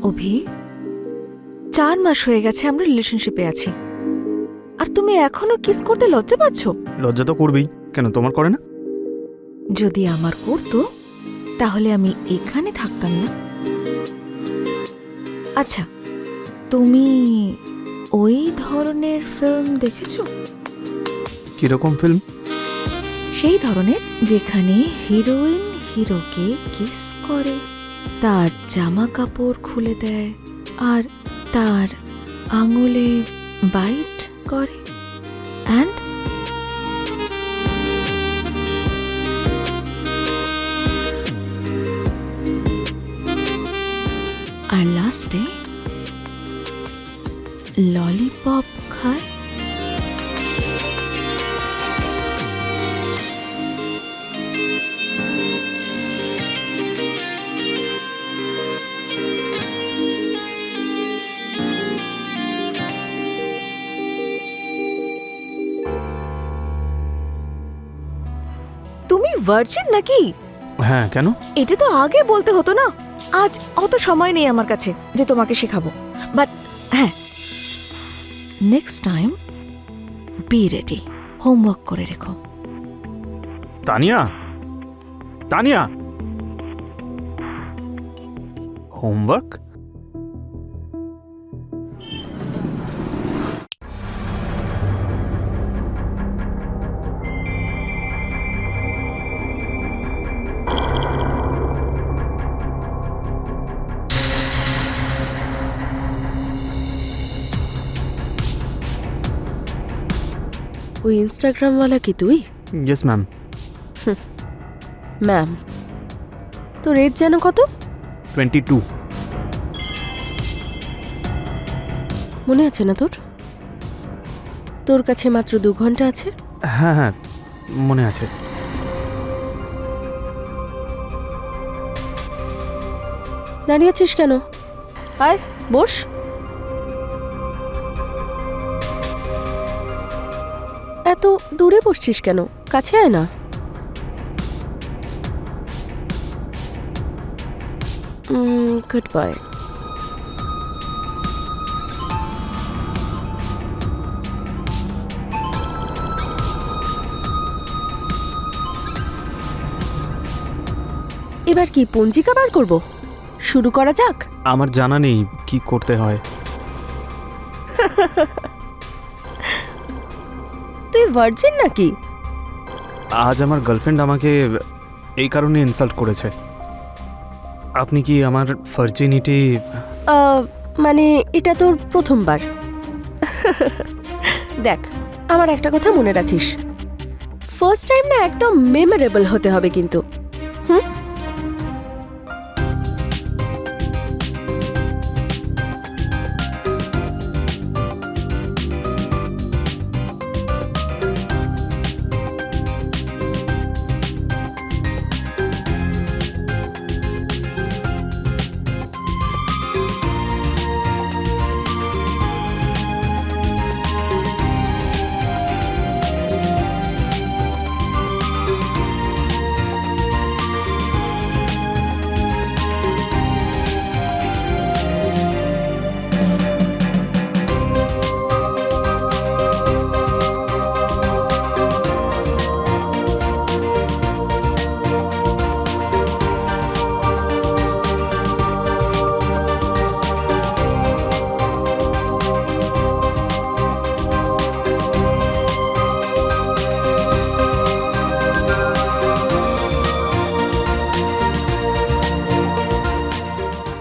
অভি, 4 মাস হয়ে গেছে আমরা রিলেশনশিপে আছি, আর তুমি এখনো কিস করতে লজ্জা পাচ্ছ? লজ্জা তো করবেই, কেন তোমার করে না? যদি আমার করতো তাহলে আমি এখানে থাকতাম না। আচ্ছা, তুমি ওই ধরনের ফিল্ম দেখেছো? কিরকম ফিল্ম? সেই ধরনের যেখানে হিরোইন হিরোকে কিস করে, তার জামা কাপড় খুলে দেয় আর তার আঙুলে বাইট করে, অ্যান্ড আর লাস্টে ললিপপ খায়। তুমি ভার্জিন নাকি? হ্যাঁ, কেন? এটা তো আগে বলতে হতো না। আজ অত সময় নেই আমার কাছে যে তোমাকে শেখাবো, বাট হ্যাঁ, next time be ready, homework করে রেখো। তানিয়া, তানিয়া, হোমওয়ার্ক? ওই ইনস্টাগ্রামওয়ালা কি তুই? Yes ma'am. ম্যাম, তোর এজ যেন কত? 22। মনে আছে না তোর? তোর কাছে মাত্র 2 ঘন্টা আছে। হ্যাঁ হ্যাঁ, মনে আছে। দাঁড়িয়ে আছিস কেন? আয়, বস। এত দূরে বসছিস কেন? কাছে আয় না। Good bye. এবার কি পঞ্জিকা বার করব? শুরু করা যাক। আমার জানা নেই কি করতে হয়। তুই ভার্জিন নাকি? আজ আমার গার্লফ্রেন্ড আমাকে এই কারণে ইনসাল্ট করেছে। আপনি কি আমার ভার্জিনিটি? মানে এটা তোর প্রথমবার। দেখ, আমার একটা কথা মনে রাখিস, ফার্স্ট টাইম না একদম মেমোরেবল হতে হবে কিন্তু। হুম?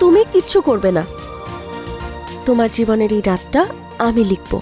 তুমি কিচ্ছু করবে না। তোমার জীবনের এই রাতটা আমি লিখব।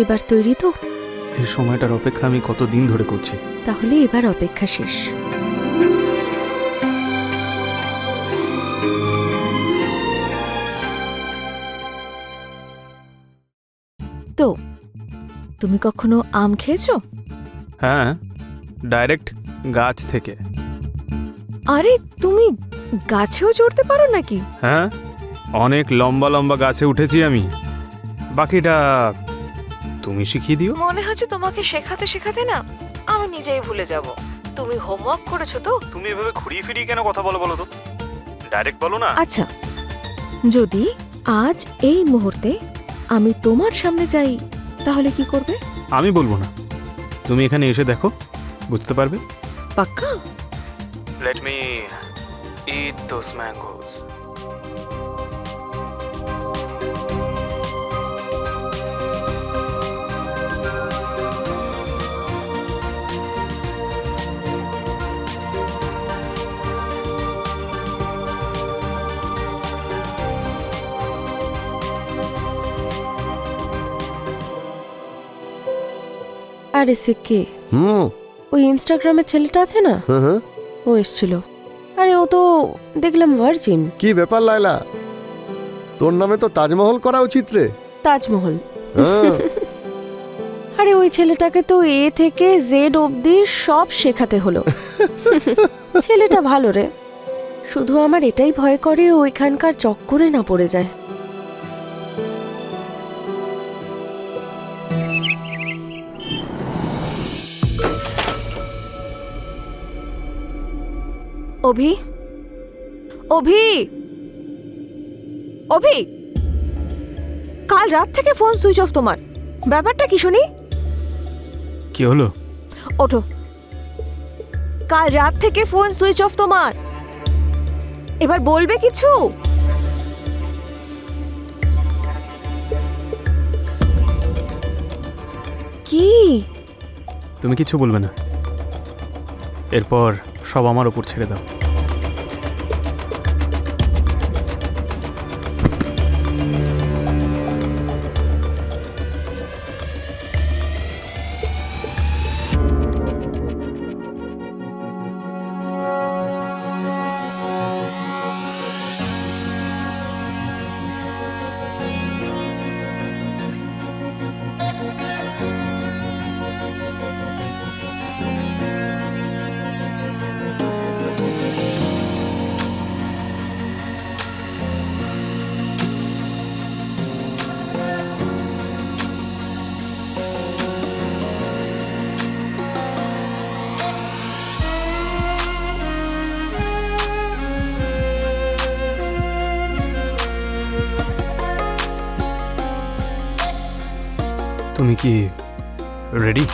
এবার তৈরি তো? এই সময়টার অপেক্ষা আমি কতদিন ধরে করছি। তাহলে এবার অপেক্ষা শেষ। তো তুমি কখনো আম খেয়েছো? হ্যাঁ, ডাইরেক্ট গাছ থেকে। আরে তুমি গাছেও চড়তে পারো নাকি? হ্যাঁ, অনেক লম্বা লম্বা গাছে উঠেছি আমি। বাকিটা তুমি শিখিয়ে দিও। মনে হচ্ছে তোমাকে শেখাতে শেখাতে না আমি নিজেই ভুলে যাব। তুমি হোমওয়ার্ক করেছো তো? তুমি এভাবে ঘুরিয়ে ফিরিয়ে কেন কথা বলো তো? ডাইরেক্ট বলো না। আচ্ছা, যদি আজ এই মুহূর্তে আমি তোমার সামনে যাই তাহলে কি করবে? আমি বলবো না, তুমি এখানে এসে দেখো, বুঝতে পারবে। পাক্কা? Let me eat those mangoes. আরে সে কে? ওই ইনস্টাগ্রামের ছেলেটা আছে না, হ্যাঁ, ও এসেছিল। আরে ও তো দেখলাম ভার্জিন। কি ব্যাপার লায়লা, তোর নামে তো তাজমহল করা উচিত রে। তাজমহল? হ্যাঁ। আরে ওই ছেলেটাকে তো এ থেকে জেড অবধি সব শেখাতে হলো। ছেলেটা ভালো রে, শুধু আমার এটাই ভয় করে ওইখানকার চক্করে না পড়ে যায়। অভি, অভি, অভি, কাল রাত থেকে ফোন সুইচ অফ তোমার। ব্যাপারটা কি শুনি? কি হলো? ওঠো, কাল রাত থেকে ফোন সুইচ অফ তোমার। এবার বলবে কিছু? কি? তুমি কিছু বলবে না, এরপর সব আমার ওপর ছেড়ে দাও। তুমি কি রেডি?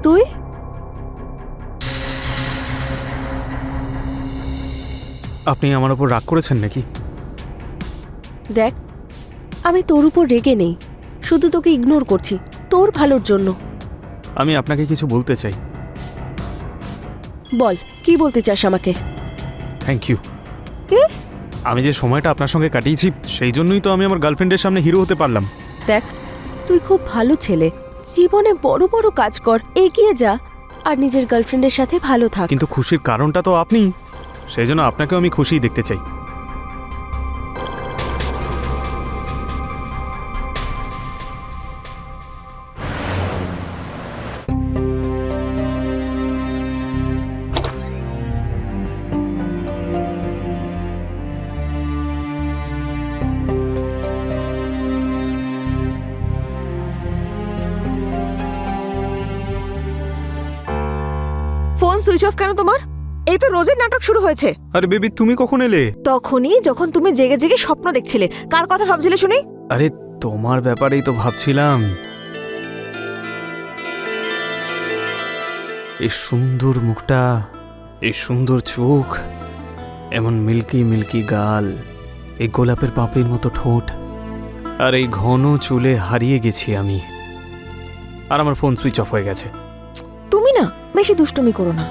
তুই? আপনি আমার ওপর রাগ করেছেন নাকি? দেখ, আমি তোর উপর রেগে নেই, শুধু তোকে ইগনোর করছি তোর ভালোর জন্য। আমি আপনাকে কিছু বলতে চাই। বল, কি বলতে চাস আমাকে? Thank you. কি? আমি যে সময়টা আপনার সঙ্গে কাটিয়েছি সেই জন্যই তো আমি আমার গার্লফ্রেন্ডের সামনে হিরো হতে পারলাম। দেখ, তুই খুব ভালো ছেলে, জীবনে বড় বড় কাজ কর, এগিয়ে যা আর নিজের গার্লফ্রেন্ডের সাথে ভালো থাক। কিন্তু খুশির কারণটা তো আপনি, সেই জন্য আপনাকেও আমি খুশিই দেখতে চাই। ফোন সুইচ অফ কেন তোমার? এই তো রোজের নাটক শুরু হয়েছে। আরে বেবি, তুমি কখন এলে? তখনই যখন তুমি জেগে জেগে স্বপ্ন দেখছিলে। কার কথা ভাবছিলে শুনি? আরে তোমার ব্যাপারেই তো ভাবছিলাম। এই সুন্দর মুখটা, এই সুন্দর চোখ, এমন মিল্কি মিল্কি গাল, এই গোলাপের পাপড়ির মতো ঠোঁট, আর এই ঘন চুলে হারিয়ে গেছি আমি। আর আমার ফোন সুইচ অফ হয়ে গেছে। তুমি না বেশি দুষ্টুমি করো না।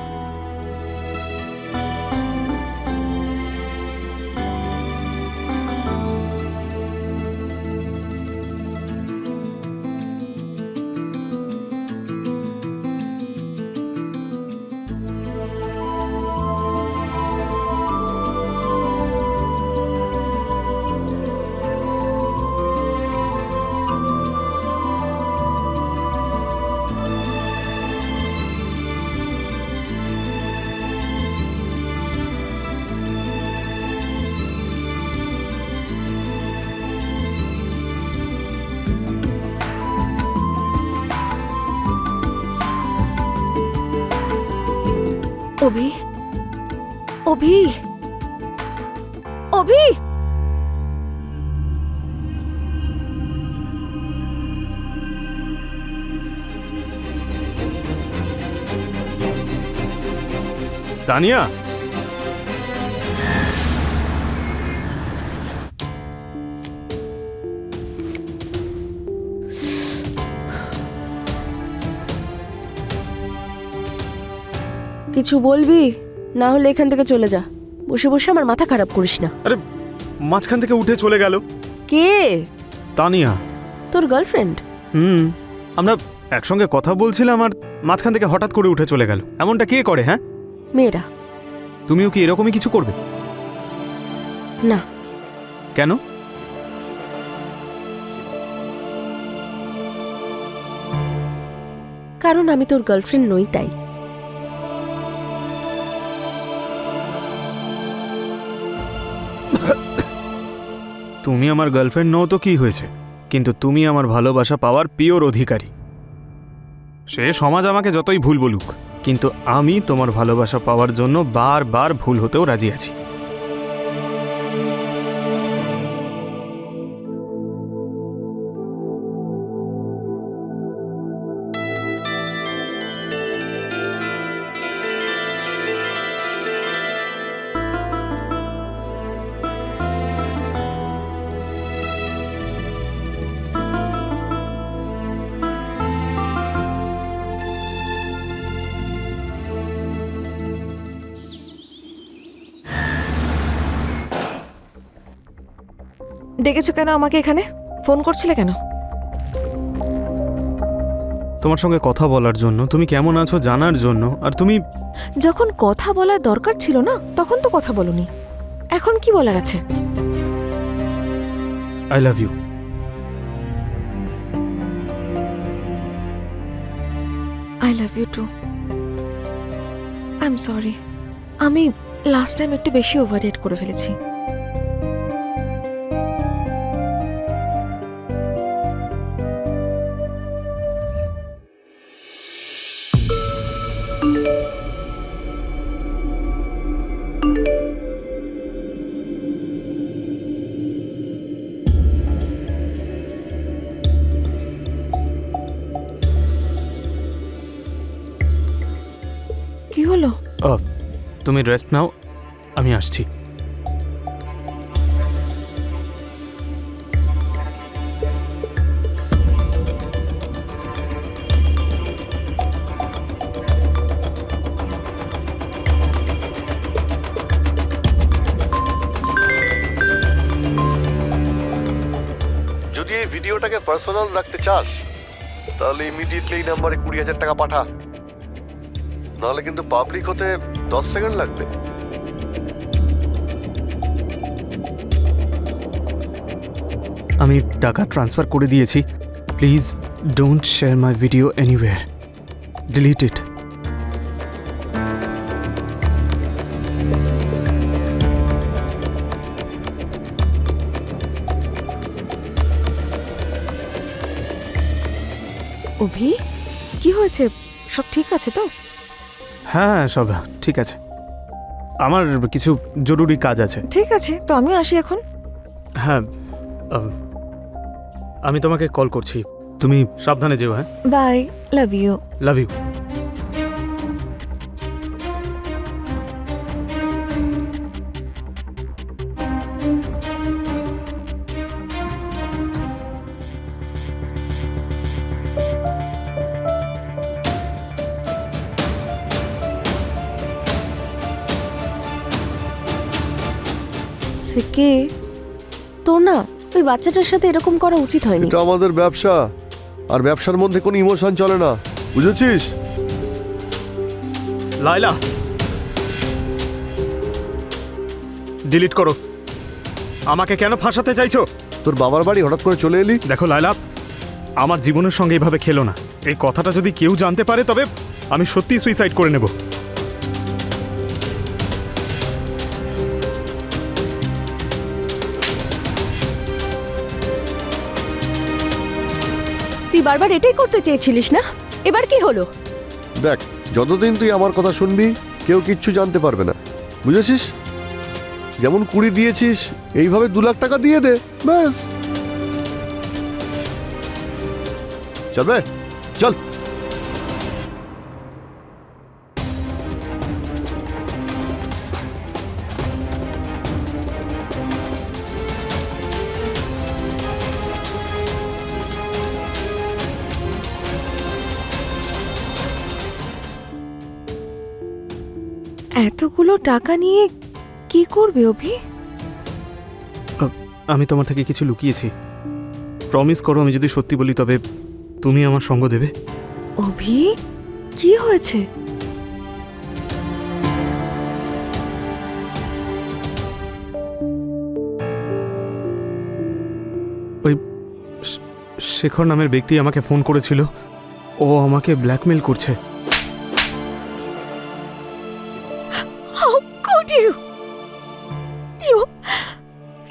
অভি, অভি, অভি, তানিয়া, কিছু বলবি? না হলে এখান থেকে চলে যা। বসে বসে আমার মাথা খারাপ করিস না। আরে মাঝখান থেকে উঠে চলে গেল। কে? তানিয়া। তোর গার্লফ্রেন্ড? আমরা একসঙ্গে কথা বলছিলাম আর মাঝখান থেকে হঠাৎ করে উঠে চলে গেল। এমনটা কে করে? হ্যাঁ, মেয়েরা। তুমিও কি এরকমই কিছু করবে? না। কেন? কারণ আমি তোর গার্লফ্রেন্ড নই, তাই। তুমি আমার গার্লফ্রেন্ড নও তো কি হয়েছে, কিন্তু তুমি আমার ভালোবাসা পাওয়ার পিওর অধিকারী। সে সমাজ আমাকে যতই ভুল বলুক, কিন্তু আমি তোমার ভালোবাসা পাওয়ার জন্য বারবার ভুল হতেও রাজি আছি। ডেকেছো কেন আমাকে এখানে? ফোন করছিলে কেন? তোমার সঙ্গে কথা বলার জন্য, তুমি কেমন আছো জানার জন্য। আর তুমি যখন কথা বলার দরকার ছিল না তখন তো কথা বলনি। এখন কি বলার আছে? I love you. I love you too. I am sorry, আমি লাস্ট টাইম একটু বেশি ওভার রিয়েক্ট করে ফেলেছি। কি হলো? তুমি রেস্ট নাও, আমি আসছি। ছেলেটাকে পার্সোনাল রাখতে চাস তাহলে ইমিডিয়েটলি এই নাম্বারে 20,000 টাকা পাঠা, নাহলে কিন্তু পাবলিক হতে 10 সেকেন্ড লাগবে। আমি টাকা ট্রান্সফার করে দিয়েছি। Please don't share my video anywhere, delete it. Abhi, কি হয়েছে? সব ঠিক আছে তো? হ্যাঁ, সব ঠিক আছে। আমার কিছু জরুরি কাজ আছে। ঠিক আছে, তো আমিও আসি এখন। হ্যাঁ, আমি তোমাকে কল করছি, তুমি সাবধানে যেও। হ্যাঁ, bye, love you. Love you. সে কে? তো না, ওই বাচ্চাটার সাথে এরকম করা উচিত হয়নি। এটা আমাদের ব্যবসা, আর ব্যবসার মধ্যে কোনো ইমোশন চলে না, বুঝেছিস? লাইলা, ডিলিট করো। আমাকে কেন ফাঁসাতে চাইছো? তোর বাবার বাড়ি হঠাৎ করে চলে এলি? দেখো লাইলা, আমার জীবনের সঙ্গে এইভাবে খেলো না। এই কথাটা যদি কেউ জানতে পারে তবে আমি সত্যি সুইসাইড করে নেব। তুই বারবার এটাই করতে চেয়েছিলিস না? এবার কি হলো? দেখ, যতদিন তুই আমার কথা শুনবি কেউ কিচ্ছু জানতে পারবে না, বুঝেছিস? যেমন 20 দিয়েছিস এইভাবে 2 লাখ টাকা দিয়ে দে, ব্যাস। চলবে, চল। এতগুলো টাকা নিয়ে কি করবে অভি? আমি তোমার থেকে কিছু লুকিয়েছি। প্রমিস করো, আমি যদি সত্যি বলি তবে তুমি আমার সঙ্গ দেবে। অভি, কি হয়েছে? ওই শেখর নামের ব্যক্তি আমাকে ফোন করেছিল, ও আমাকে ব্ল্যাকমেল করছে। How could you?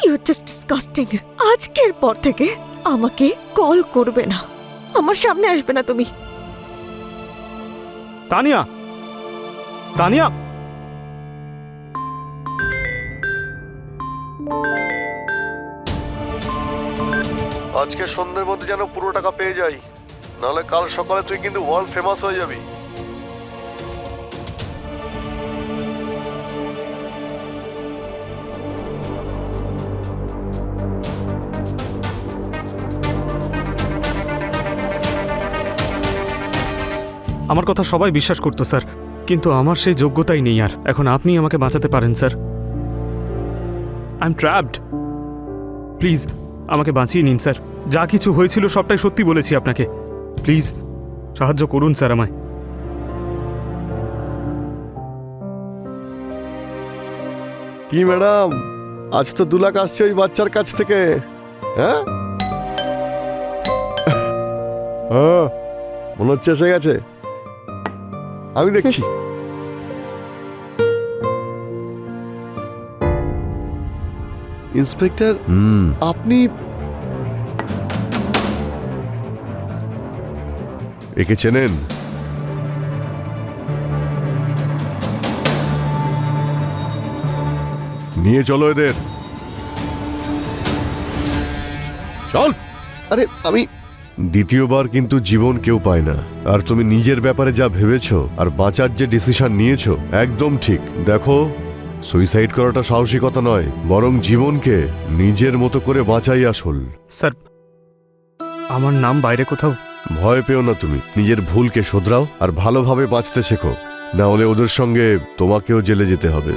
You're just disgusting. আজকের পর থেকে আমাকে কল করবে না, আমার সামনে আসবে না তুমি। তানিয়া, তানিয়া, আজকে সন্ধ্যের মধ্যে যেন পুরো টাকা পেয়ে যাই, নাহলে কাল সকালে তুই কিন্তু ওয়ার্ল্ড ফেমাস হয়ে যাবি। আমার কথা সবাই বিশ্বাস করতো স্যার, কিন্তু আমার সেই যোগ্যতাই নেই আর। এখন আপনি আমাকে বাঁচাতে পারেন sir. I am trapped. Please আমাকে বাঁচিয়ে নিন স্যার। যা কিছু হয়েছিল সবটাই সত্যি বলেছি আপনাকে। প্লিজ সাহায্য করুন স্যার আমায়। কি ম্যাডাম, আজ তো 2 লাখ আসছে ওই বাচ্চার কাছ থেকে। হ্যাঁ হ্যাঁ, মনে হচ্ছে এসে গেছে, আমি দেখছি। ইন্সপেক্টর, আপনি একে চেনেন? নিয়ে চলো এদের, চল। আরে আমি দ্বিতীয়বার কিন্তু জীবন কেউ পায় না, আর তুমি নিজের ব্যাপারে যা ভেবেছো আর বাঁচার যে ডিসিশন নিয়েছো একদম ঠিক। দেখো, সুইসাইড করাটা সাহসিকতা নয়, বরং জীবনকে নিজের মতো করে বাঁচাই আসল। স্যার, আমার নাম বাইরে কোথাও। ভয় পেও না, তুমি নিজের ভুলকে শোধরাও আর ভালোভাবে বাঁচতে শেখো, না হলে ওদের সঙ্গে তোমাকেও জেলে যেতে হবে।